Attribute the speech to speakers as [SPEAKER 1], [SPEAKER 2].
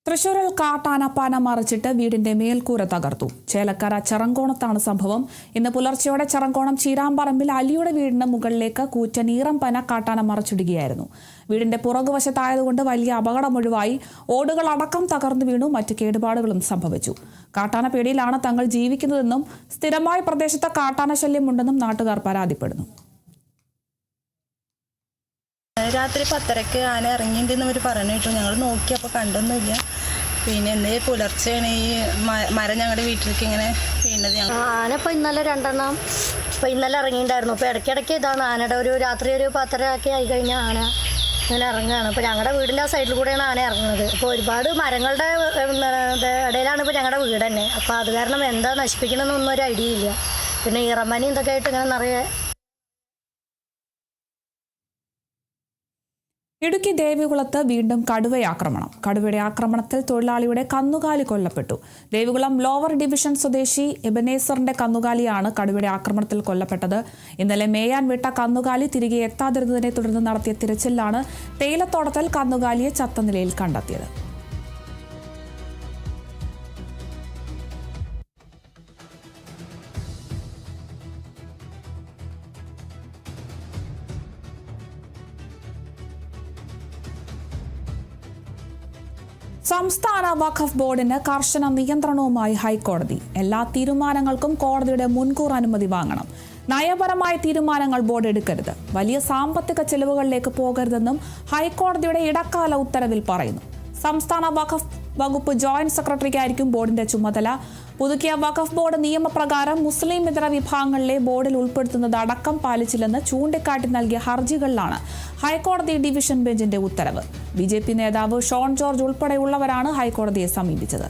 [SPEAKER 1] തൃശൂരിൽ കാട്ടാനപ്പാന മറിച്ചിട്ട് വീടിന്റെ മേൽക്കൂര തകർത്തു. ചേലക്കര ചെറങ്കോണത്താണ് സംഭവം. ഇന്ന് പുലർച്ചെയോടെ ചെറങ്കോണം ചീരാമ്പറമ്പിൽ അലിയുടെ വീടിന് മുകളിലേക്ക് കൂറ്റൻ ഈറംപന കാട്ടാന മറിച്ചിടുകയായിരുന്നു. വീടിന്റെ പുറകുവശത്തായതുകൊണ്ട് വലിയ അപകടമൊഴിവായി. ഓടുകൾ അടക്കം തകർന്നു വീണു. മറ്റ് കേടുപാടുകളും സംഭവിച്ചു. കാട്ടാന പേടിയിലാണ് തങ്ങൾ ജീവിക്കുന്നതെന്നും സ്ഥിരമായി പ്രദേശത്ത് കാട്ടാന ശല്യമുണ്ടെന്നും നാട്ടുകാർ പരാതിപ്പെടുന്നു.
[SPEAKER 2] രാത്രി 10:30 ആന ഇറങ്ങിയിട്ടുണ്ടെന്ന് അവർ പറഞ്ഞു കേട്ടു. ഞങ്ങൾ നോക്കിയപ്പോൾ കണ്ടൊന്നുമില്ല. പിന്നെ എന്നേ പുലർച്ചെയാണ് ഈ മരം ഞങ്ങളുടെ വീട്ടിലേക്ക് ഇങ്ങനെ വീണത്.
[SPEAKER 3] ആന ഇപ്പോൾ ഇന്നലെ 2 ഇപ്പോൾ ഇന്നലെ ഇറങ്ങിയിട്ടുണ്ടായിരുന്നു. അപ്പോൾ ഇടയ്ക്കിടയ്ക്ക് ഇതാണ് ആനയുടെ രാത്രി 10:30 ആയി കഴിഞ്ഞാൽ ആന ഇങ്ങനെ ഇറങ്ങുകയാണ്. ഇപ്പോൾ ഞങ്ങളുടെ വീടിൻ്റെ ആ സൈഡിൽ കൂടെയാണ് ആന ഇറങ്ങുന്നത്. അപ്പോൾ ഒരുപാട് മരങ്ങളുടെ ഇടയിലാണ് ഇപ്പോൾ ഞങ്ങളുടെ വീട് തന്നെ. അപ്പോൾ അത് കാരണം എന്താ നശിപ്പിക്കണമെന്നൊന്നും ഒരു ഐഡിയ ഇല്ല. പിന്നെ ഇറമനി ഇതൊക്കെ ആയിട്ട് ഇങ്ങനെ നിറയെ.
[SPEAKER 1] ഇടുക്കി ദേവികുളത്ത് വീണ്ടും കടുവയാക്രമണം. കടുവയുടെ ആക്രമണത്തിൽ തൊഴിലാളിയുടെ കന്നുകാലി കൊല്ലപ്പെട്ടു. ദേവികുളം ലോവർ ഡിവിഷൻ സ്വദേശി എബനേസറിന്റെ കന്നുകാലിയാണ് കടുവയുടെ ആക്രമണത്തിൽ കൊല്ലപ്പെട്ടത്. ഇന്നലെ മേയാൻ വിട്ട കന്നുകാലി തിരികെ എത്താതിരുന്നതിനെ തുടർന്ന് നടത്തിയ തിരച്ചിലാണ് തേയിലത്തോട്ടത്തിൽ കന്നുകാലിയെ ചത്ത നിലയിൽ കണ്ടെത്തിയത്. സംസ്ഥാന വഖഫ് ബോർഡിന് കർശന നിയന്ത്രണവുമായി ഹൈക്കോടതി. എല്ലാ തീരുമാനങ്ങൾക്കും കോടതിയുടെ മുൻകൂർ അനുമതി വാങ്ങണം. നയപരമായ തീരുമാനങ്ങൾ ബോർഡ് എടുക്കരുത്. വലിയ സാമ്പത്തിക ചെലവുകളിലേക്ക് പോകരുതെന്നും ഹൈക്കോടതിയുടെ ഇടക്കാല ഉത്തരവിൽ പറയുന്നു. സംസ്ഥാന വഖഫ് വകുപ്പ് ജോയിന്റ് സെക്രട്ടറിക്കായിരിക്കും ബോർഡിന്റെ ചുമതല. പുതുക്കിയ വഖഫ് ബോർഡ് നിയമപ്രകാരം മുസ്ലിം ഇതര വിഭാഗങ്ങളിലെ ബോർഡിൽ ഉൾപ്പെടുത്തുന്നത് അടക്കം പാലിച്ചില്ലെന്ന് ചൂണ്ടിക്കാട്ടി നൽകിയ ഹർജികളിലാണ് ഹൈക്കോടതി ഡിവിഷൻ ബെഞ്ചിന്റെ ഉത്തരവ്. BJP നേതാവ് ഷോൺ ജോർജ് ഉൾപ്പെടെയുള്ളവരാണ് ഹൈക്കോടതിയെ സമീപിച്ചത്.